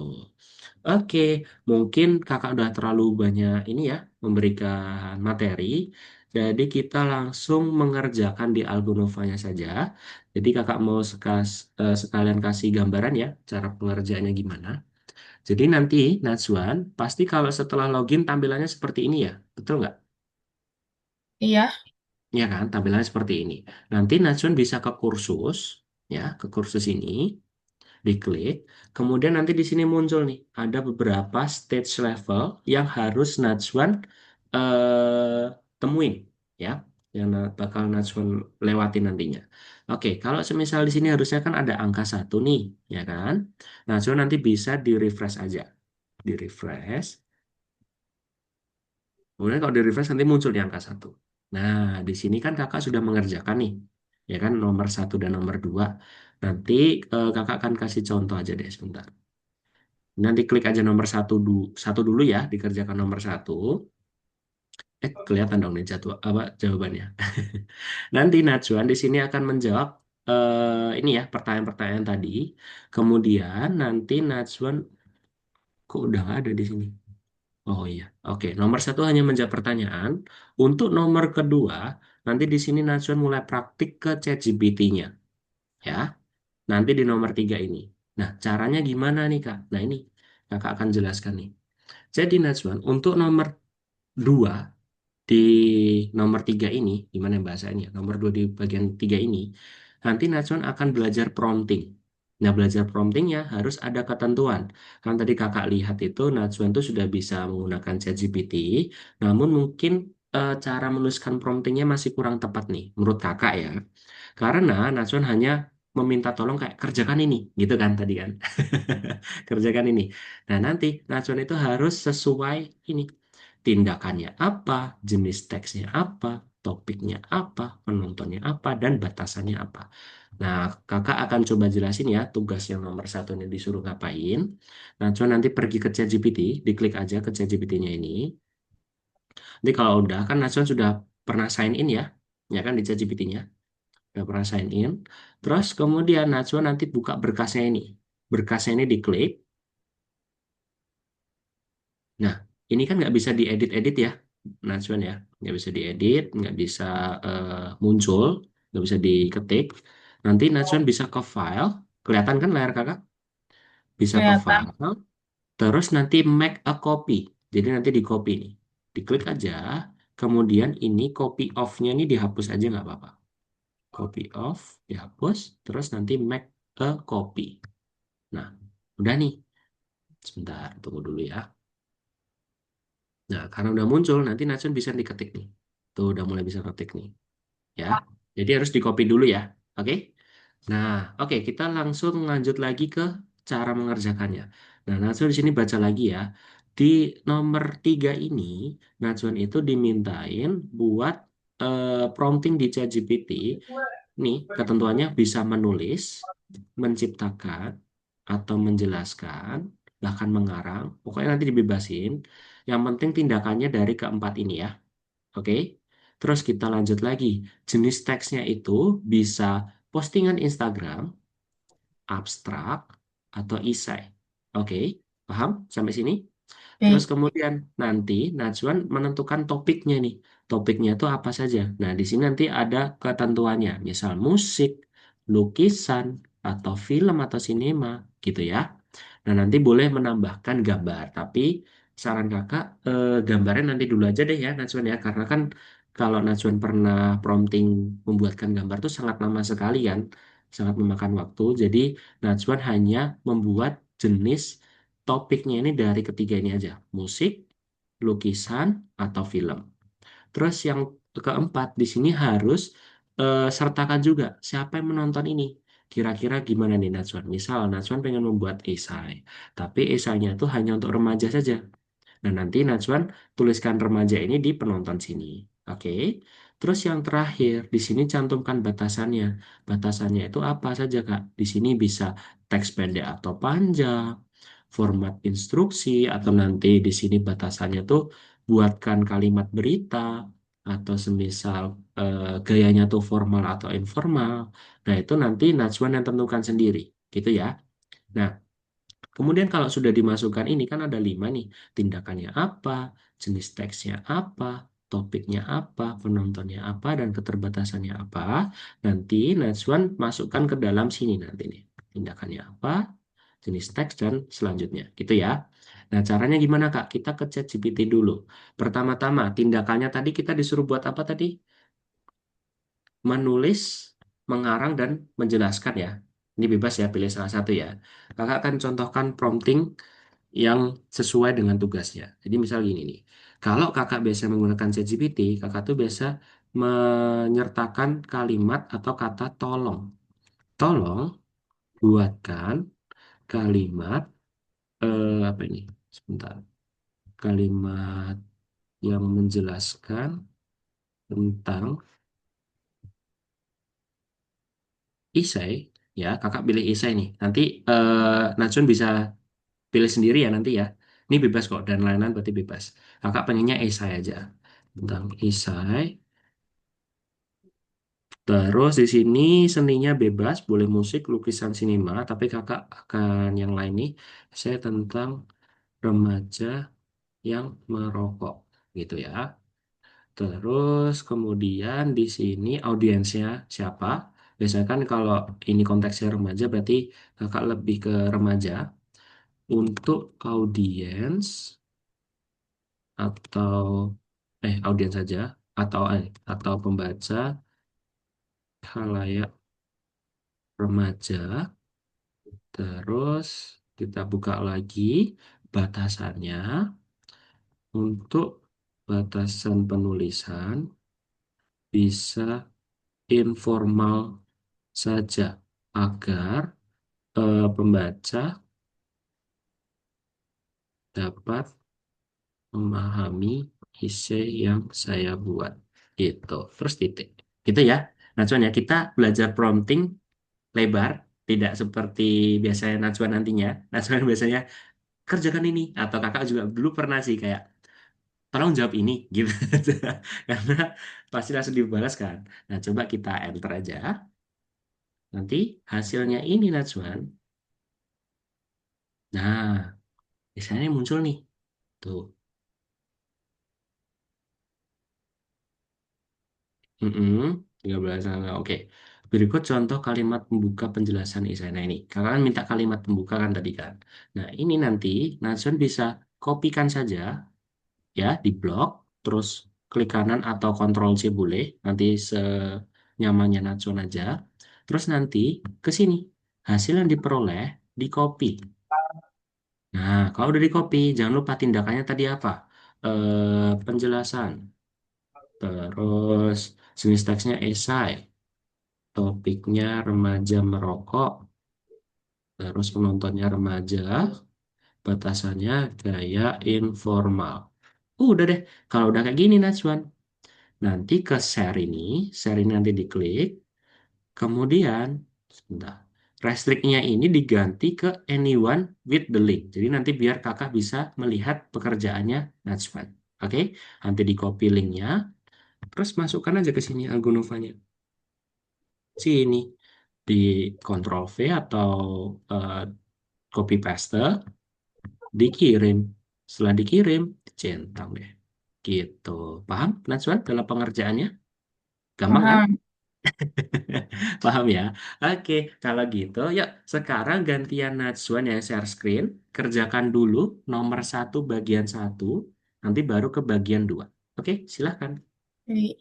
Speaker 1: Oke, mungkin kakak udah terlalu banyak ini ya, memberikan materi. Jadi kita langsung mengerjakan di Algonovanya saja. Jadi kakak mau sekalian kasih gambaran ya, cara pengerjaannya gimana. Jadi nanti, Najwan, pasti kalau setelah login tampilannya seperti ini ya, betul nggak?
Speaker 2: Iya.
Speaker 1: Ya kan, tampilannya seperti ini. Nanti Najwan bisa ke kursus, ya, ke kursus ini. Diklik, kemudian nanti di sini muncul nih, ada beberapa stage level yang harus Najwan temuin, ya, yang bakal Najwan lewatin nantinya. Oke, kalau semisal di sini harusnya kan ada angka satu nih, ya kan? Najwan nanti bisa di refresh aja, di refresh. Kemudian kalau di refresh nanti muncul di angka satu. Nah, di sini kan kakak sudah mengerjakan nih, ya kan, nomor satu dan nomor dua. Nanti kakak akan kasih contoh aja deh sebentar. Nanti klik aja nomor satu dulu ya, dikerjakan nomor satu. Kelihatan dong nih jadwal apa jawabannya. Nanti Najwan di sini akan menjawab ini ya pertanyaan-pertanyaan tadi. Kemudian nanti Najwan kok udah nggak ada di sini. Oh iya, oke. Nomor satu hanya menjawab pertanyaan. Untuk nomor kedua, nanti di sini Najwan mulai praktik ke ChatGPT-nya, ya. Nanti di nomor tiga ini. Nah, caranya gimana nih Kak? Nah ini Kakak akan jelaskan nih. Jadi Najwan, untuk nomor dua di nomor 3 ini, gimana bahasanya? Nomor 2 di bagian 3 ini, nanti Najwan akan belajar prompting. Nah, belajar promptingnya harus ada ketentuan. Kan tadi kakak lihat itu Najwan tuh sudah bisa menggunakan ChatGPT, namun mungkin cara menuliskan promptingnya masih kurang tepat nih, menurut kakak ya. Karena Najwan hanya meminta tolong kayak kerjakan ini, gitu kan tadi kan. Kerjakan ini. Nah, nanti Najwan itu harus sesuai ini. Tindakannya apa, jenis teksnya apa, topiknya apa, penontonnya apa, dan batasannya apa. Nah, kakak akan coba jelasin ya tugas yang nomor satu ini disuruh ngapain. Najwan nanti pergi ke ChatGPT, diklik aja ke ChatGPT-nya ini. Nanti kalau udah, kan Najwan sudah pernah sign in ya kan di ChatGPT-nya. Udah pernah sign in. Terus kemudian Najwa nanti buka berkasnya ini. Berkasnya ini diklik. Nah, ini kan nggak bisa diedit-edit ya, Najwan ya. Nggak bisa diedit, nggak bisa muncul, nggak bisa diketik. Nanti Najwan bisa ke file. Kelihatan kan layar kakak? Bisa ke
Speaker 2: Kelihatan.
Speaker 1: file. Terus nanti make a copy. Jadi nanti di copy nih. Diklik aja. Kemudian ini copy off-nya ini dihapus aja nggak apa-apa. Copy off, dihapus. Terus nanti make a copy. Nah, udah nih. Sebentar, tunggu dulu ya. Nah, karena udah muncul, nanti Natsun bisa diketik nih. Tuh, udah mulai bisa ketik nih. Ya, jadi harus di copy dulu ya. Oke? Nah, oke, kita langsung lanjut lagi ke cara mengerjakannya. Nah, Natsun di sini baca lagi ya. Di nomor 3 ini, Natsun itu dimintain buat prompting di ChatGPT. Nih, ketentuannya bisa menulis, menciptakan, atau menjelaskan, bahkan mengarang. Pokoknya nanti dibebasin. Yang penting tindakannya dari keempat ini ya. Oke? Terus kita lanjut lagi. Jenis teksnya itu bisa postingan Instagram, abstrak, atau esai. Oke? Paham sampai sini? Terus
Speaker 2: Oke.
Speaker 1: kemudian nanti Najwan menentukan topiknya nih. Topiknya itu apa saja. Nah, di sini nanti ada ketentuannya. Misal musik, lukisan, atau film atau sinema gitu ya. Nah, nanti boleh menambahkan gambar. Tapi saran kakak, gambarnya nanti dulu aja deh ya Najwan ya. Karena kan kalau Najwan pernah prompting membuatkan gambar tuh sangat lama sekali kan. Sangat memakan waktu. Jadi Najwan hanya membuat jenis topiknya ini dari ketiga ini aja, musik, lukisan, atau film. Terus yang keempat di sini harus sertakan juga siapa yang menonton ini. Kira-kira gimana nih Najwan? Misal Najwan pengen membuat esai, tapi esainya itu hanya untuk remaja saja. Nah, nanti Najwan tuliskan remaja ini di penonton sini. Oke. Terus yang terakhir, di sini cantumkan batasannya. Batasannya itu apa saja, Kak? Di sini bisa teks pendek atau panjang, format instruksi, atau nanti di sini batasannya tuh buatkan kalimat berita, atau semisal gayanya tuh formal atau informal. Nah, itu nanti Najwan yang tentukan sendiri. Gitu ya. Nah, kemudian kalau sudah dimasukkan ini kan ada 5 nih. Tindakannya apa, jenis teksnya apa, topiknya apa, penontonnya apa, dan keterbatasannya apa. Nanti Najwan masukkan ke dalam sini nanti nih. Tindakannya apa, jenis teks, dan selanjutnya. Gitu ya. Nah, caranya gimana Kak? Kita ke ChatGPT dulu. Pertama-tama, tindakannya tadi kita disuruh buat apa tadi? Menulis, mengarang, dan menjelaskan ya. Ini bebas ya, pilih salah satu ya. Kakak akan contohkan prompting yang sesuai dengan tugasnya. Jadi misal gini nih, kalau kakak biasa menggunakan ChatGPT, kakak tuh biasa menyertakan kalimat atau kata tolong. Tolong buatkan kalimat apa ini? Sebentar. Kalimat yang menjelaskan tentang isai, ya kakak pilih isai nih. Nanti Najun bisa pilih sendiri ya nanti ya. Ini bebas kok dan lain-lain berarti bebas. Kakak pengennya esai aja tentang esai. Terus di sini seninya bebas, boleh musik, lukisan, sinema. Tapi kakak akan yang lain nih. Saya tentang remaja yang merokok gitu ya. Terus kemudian di sini audiensnya siapa? Biasanya kan kalau ini konteksnya remaja berarti kakak lebih ke remaja. Untuk audiens atau audiens saja atau pembaca khalayak remaja. Terus kita buka lagi batasannya untuk batasan penulisan bisa informal saja agar pembaca dapat memahami isi yang saya buat. Gitu. Terus titik. Gitu ya. Najwan ya, kita belajar prompting lebar, tidak seperti biasanya Najwan nantinya. Najwan biasanya kerjakan ini. Atau kakak juga dulu pernah sih kayak, tolong jawab ini. Gitu. Karena pasti langsung dibalas kan. Nah, coba kita enter aja. Nanti hasilnya ini Najwan. Nah, biasanya muncul nih. Tuh. Mm-mm, 13 tanggal. Oke. Berikut contoh kalimat pembuka penjelasan esai. Nah ini, kakak kan minta kalimat pembuka kan tadi kan. Nah ini nanti Natsun bisa kopikan saja ya di blog, terus klik kanan atau Ctrl C boleh, nanti senyamannya Natsun aja. Terus nanti ke sini, hasil yang diperoleh di copy. Nah kalau udah di copy, jangan lupa tindakannya tadi apa? Penjelasan, terus jenis teksnya esai. Topiknya remaja merokok, terus penontonnya remaja, batasannya gaya informal. Udah deh, kalau udah kayak gini Najwan, nanti ke share ini nanti diklik, kemudian, sebentar, restriknya ini diganti ke anyone with the link. Jadi nanti biar kakak bisa melihat pekerjaannya Najwan. Oke, nanti di copy linknya, terus masukkan aja ke sini Algonovanya. Sini di Ctrl V atau eh, copy paste, dikirim. Setelah dikirim, centang deh. Gitu. Paham, Najwan, dalam pengerjaannya? Gampang kan?
Speaker 2: Paham.
Speaker 1: Paham ya? Oke, kalau gitu, yuk sekarang gantian Najwan yang share screen. Kerjakan dulu nomor satu bagian satu, nanti baru ke bagian dua. Oke, silahkan.
Speaker 2: Oke.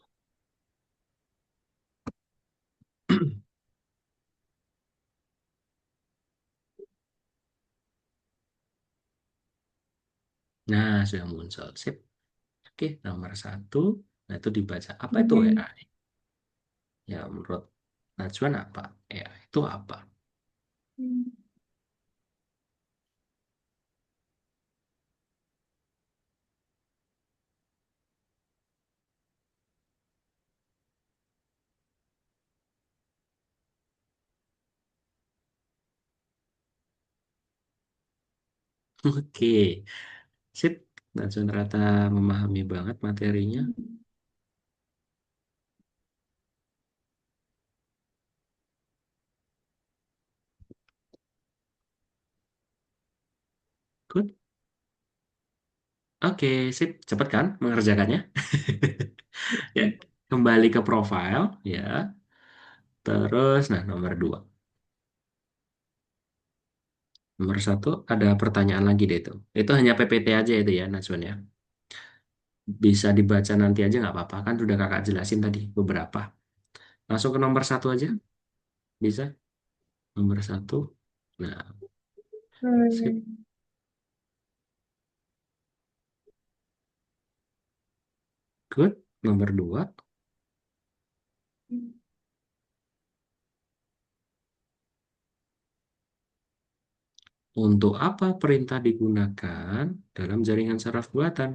Speaker 1: Nah, sudah muncul. Sip. Oke, nomor satu. Nah, itu dibaca. Apa itu
Speaker 2: Hmm.
Speaker 1: WA? Ya, menurut Najwan apa? Ya, itu apa? Oke, sip. Najwan ternyata memahami banget materinya. Good. Oke, sip. Cepet kan mengerjakannya? Ya, kembali ke profile, ya. Terus, nah nomor dua. Nomor satu, ada pertanyaan lagi deh itu. Itu hanya PPT aja itu ya, Najwan ya. Bisa dibaca nanti aja nggak apa-apa. Kan sudah kakak jelasin tadi beberapa. Langsung ke nomor satu aja, bisa? Nomor satu. Nah, skip.
Speaker 2: Hmm.
Speaker 1: Good. Nomor dua. Untuk apa perintah digunakan dalam jaringan saraf buatan?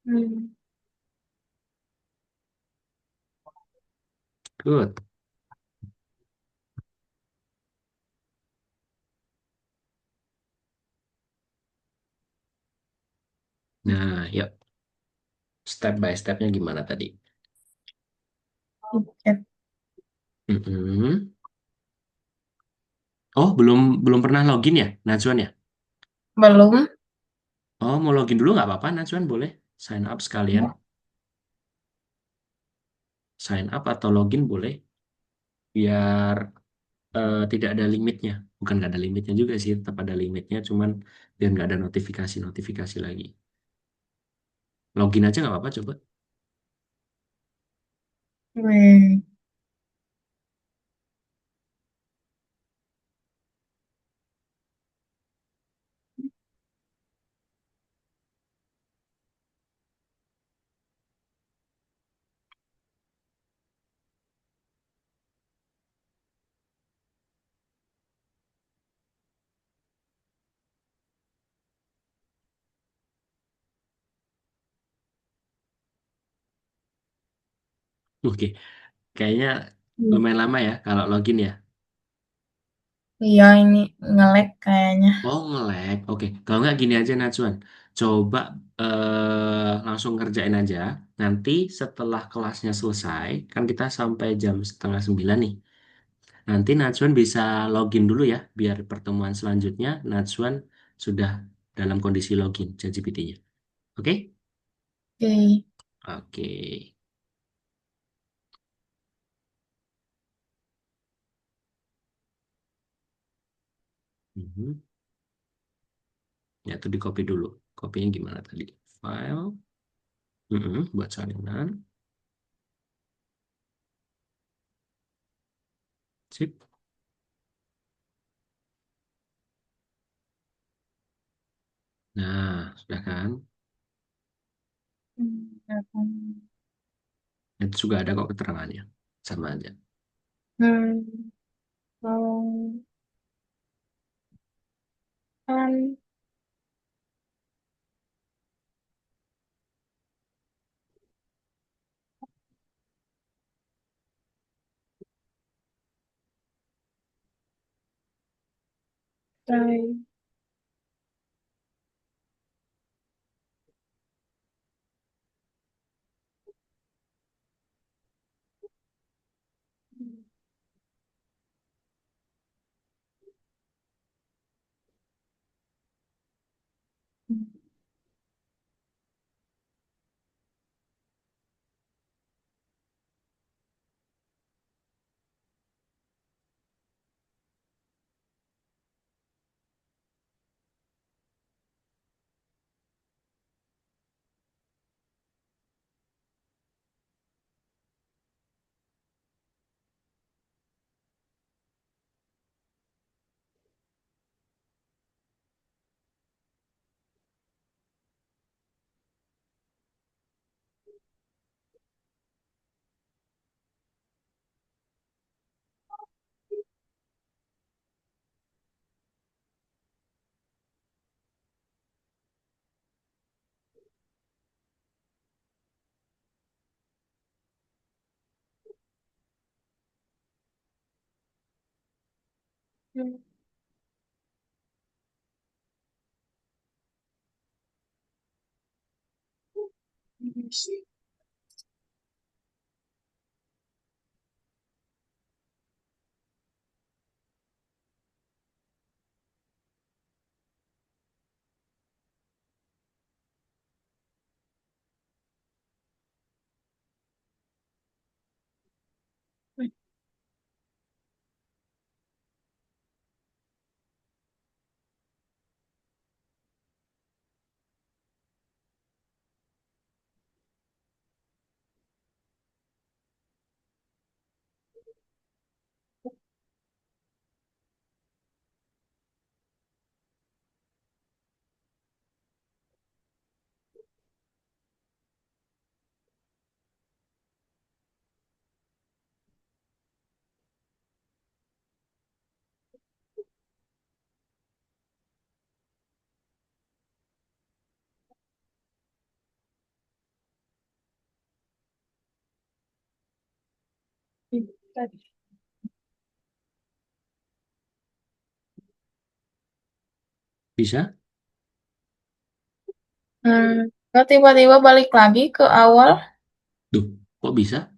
Speaker 2: Hmm.
Speaker 1: Good. Nah, yuk. Step by stepnya gimana tadi?
Speaker 2: Oke.
Speaker 1: Mm-mm. Oh, belum belum pernah login ya, Najwan ya?
Speaker 2: Belum.
Speaker 1: Oh, mau login dulu nggak apa-apa, Najwan boleh. Sign up sekalian. Sign up atau login boleh. Biar tidak ada limitnya. Bukan nggak ada limitnya juga sih, tetap ada limitnya, cuman biar nggak ada notifikasi-notifikasi lagi. Login aja nggak apa-apa, coba.
Speaker 2: Wih.
Speaker 1: Oke, kayaknya
Speaker 2: Iya,
Speaker 1: lumayan lama ya kalau login ya.
Speaker 2: iya, ini nge-lag kayaknya.
Speaker 1: Oh, nge-lag. Oke, kalau nggak gini aja Najwan. Coba langsung ngerjain aja. Nanti setelah kelasnya selesai, kan kita sampai jam setengah 9 nih. Nanti Najwan bisa login dulu ya, biar pertemuan selanjutnya Najwan sudah dalam kondisi login ChatGPT-nya. Oke?
Speaker 2: Oke.
Speaker 1: Oke. Mhm. Ya, itu di copy dulu. Copy-nya gimana tadi? File. Buat salinan. Sip. Nah, sudah kan?
Speaker 2: Ya kan.
Speaker 1: Itu juga ada kok keterangannya. Sama aja.
Speaker 2: Hmm, kalau kan saya
Speaker 1: Bisa?
Speaker 2: Kok tiba-tiba balik lagi ke awal?
Speaker 1: Duh, kok bisa?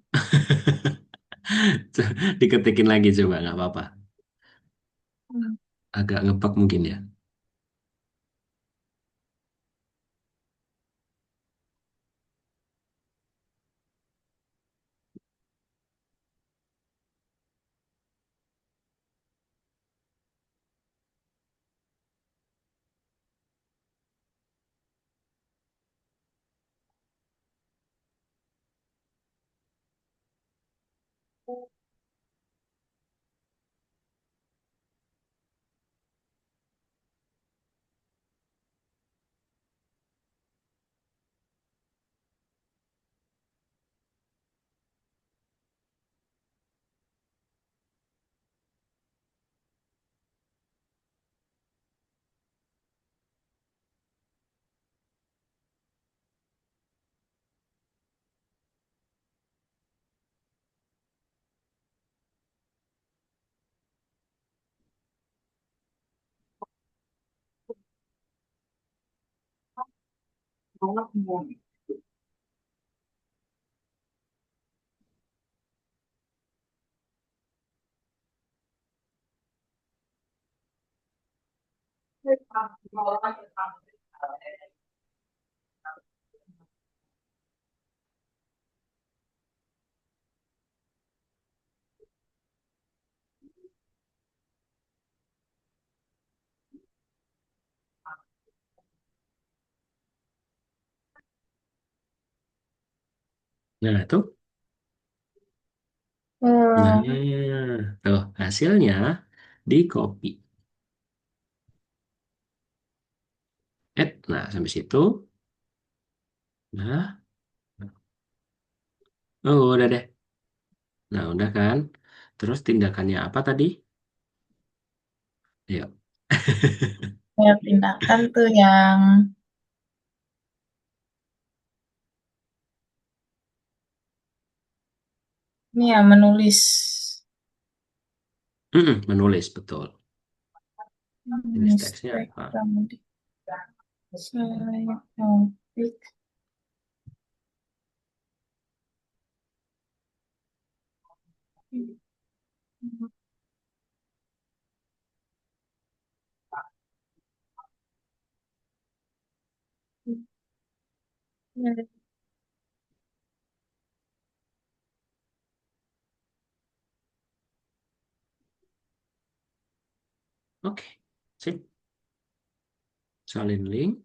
Speaker 1: Diketikin lagi coba, nggak apa-apa.
Speaker 2: Hmm.
Speaker 1: Agak ngebug mungkin ya. Nah, tuh. Nah,
Speaker 2: Hmm,
Speaker 1: tuh hasilnya di copy. Nah, sampai situ. Nah, oh, udah deh. Nah, udah kan? Terus tindakannya apa tadi? Yuk.
Speaker 2: saya pindahkan tuh yang ini ya menulis.
Speaker 1: Menulis, betul. Jenis teksnya
Speaker 2: Mistake
Speaker 1: apa?
Speaker 2: kemudian saya topik
Speaker 1: Oke, sip. Salin link.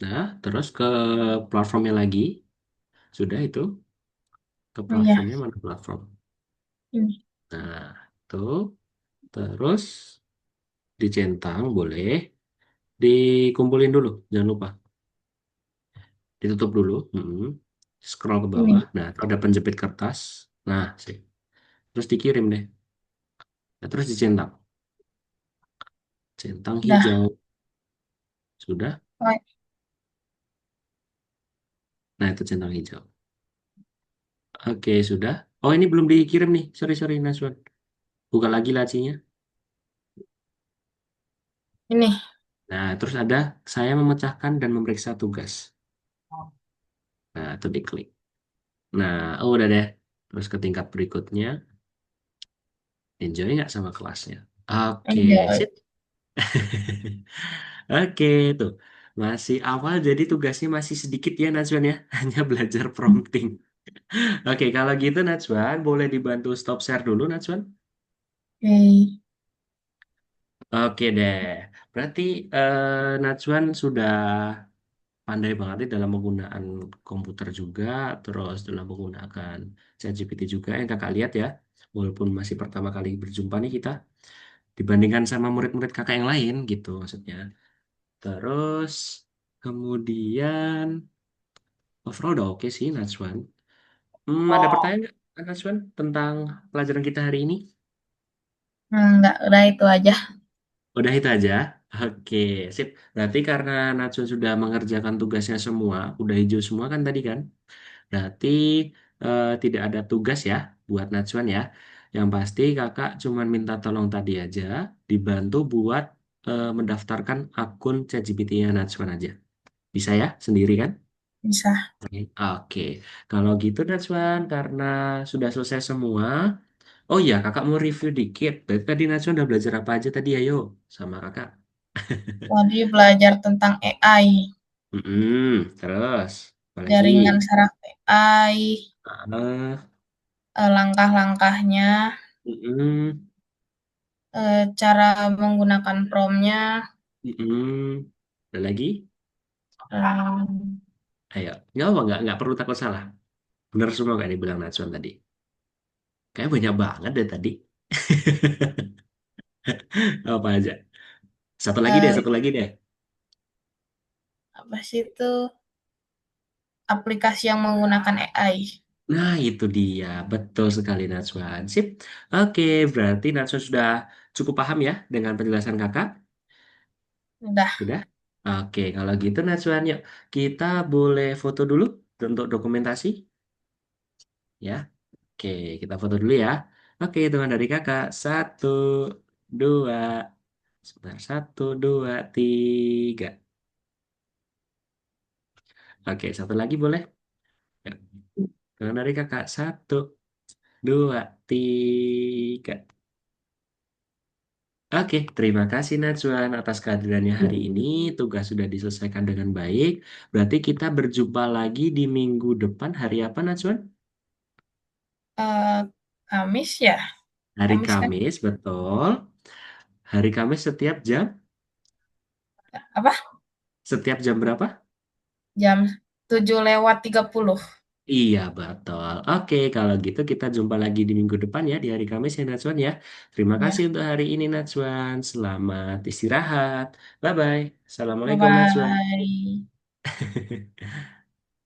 Speaker 1: Nah, terus ke platformnya lagi. Sudah itu. Ke
Speaker 2: oh ya
Speaker 1: platformnya mana platform?
Speaker 2: ini
Speaker 1: Nah, tuh. Terus dicentang boleh. Dikumpulin dulu, jangan lupa. Ditutup dulu. Scroll ke bawah.
Speaker 2: ini
Speaker 1: Nah, ada penjepit kertas. Nah, sip. Terus dikirim deh. Nah, terus dicentang. Centang
Speaker 2: udah.
Speaker 1: hijau. Sudah.
Speaker 2: Oh,
Speaker 1: Nah, itu centang hijau. Oke, sudah. Oh, ini belum dikirim nih. Sorry, sorry, Naswan. Buka lagi lacinya.
Speaker 2: ini
Speaker 1: Nah, terus ada saya memecahkan dan memeriksa tugas. Nah, itu diklik. Nah, oh udah deh. Terus ke tingkat berikutnya. Enjoy nggak sama kelasnya? Oke,
Speaker 2: enjoy.
Speaker 1: sip. Oke, tuh. Masih awal jadi tugasnya masih sedikit ya, Najwan ya. Hanya belajar prompting. Oke, kalau gitu Najwan, boleh dibantu stop share dulu, Najwan?
Speaker 2: Oke,
Speaker 1: Oke deh. Berarti Najwan sudah pandai banget nih dalam menggunakan komputer juga, terus dalam menggunakan ChatGPT juga yang kakak lihat ya. Walaupun masih pertama kali berjumpa nih kita, dibandingkan sama murid-murid kakak yang lain gitu maksudnya. Terus kemudian overall udah oke sih Najwan. Ada pertanyaan nggak Najwan tentang pelajaran kita hari ini?
Speaker 2: enggak udah itu aja.
Speaker 1: Udah itu aja. Oke, sip. Berarti karena Najwan sudah mengerjakan tugasnya semua, udah hijau semua kan tadi kan? Berarti tidak ada tugas ya buat Najwan ya. Yang pasti kakak cuman minta tolong tadi aja dibantu buat mendaftarkan akun ChatGPT-nya Najwan aja. Bisa ya sendiri kan?
Speaker 2: Bisa.
Speaker 1: Oke, kalau gitu Najwan karena sudah selesai semua. Oh iya, kakak mau review dikit. Berarti tadi Najwan udah belajar apa aja tadi ayo sama kakak.
Speaker 2: Tadi belajar tentang AI,
Speaker 1: Terus apa lagi?
Speaker 2: jaringan saraf AI,
Speaker 1: Ah,
Speaker 2: langkah-langkahnya,
Speaker 1: mm-mm,
Speaker 2: cara menggunakan promnya,
Speaker 1: Ada lagi?
Speaker 2: em,
Speaker 1: Ayo, nggak perlu takut salah. Bener semua kayak dibilang Natsuan tadi. Kayak banyak banget deh tadi. Apa aja?
Speaker 2: eh,
Speaker 1: Satu lagi deh.
Speaker 2: apa sih itu aplikasi yang menggunakan AI.
Speaker 1: Nah, itu dia. Betul sekali Natsuan. Sip. Oke, berarti Natsuan sudah cukup paham ya dengan penjelasan kakak?
Speaker 2: Udah,
Speaker 1: Sudah? Oke, kalau gitu Natsuan, yuk. Kita boleh foto dulu untuk dokumentasi, ya. Oke, kita foto dulu ya. Oke, hitungan dari kakak. Satu, dua, sebentar. Satu, dua, tiga. Oke, satu lagi boleh? Ya. Tangan dari kakak. Satu, dua, tiga. Oke, terima kasih Najwan atas kehadirannya hari ini. Tugas sudah diselesaikan dengan baik. Berarti kita berjumpa lagi di minggu depan. Hari apa Najwan?
Speaker 2: Eh, Kamis ya?
Speaker 1: Hari
Speaker 2: Kamis kan?
Speaker 1: Kamis, betul. Hari Kamis setiap jam?
Speaker 2: Apa?
Speaker 1: Setiap jam berapa?
Speaker 2: Jam 7:30.
Speaker 1: Iya, betul. Oke, kalau gitu kita jumpa lagi di minggu depan ya, di hari Kamis ya Najwan ya. Terima kasih
Speaker 2: Ya.
Speaker 1: untuk hari ini Najwan. Selamat istirahat. Bye-bye. Assalamualaikum Najwan.
Speaker 2: Bye-bye.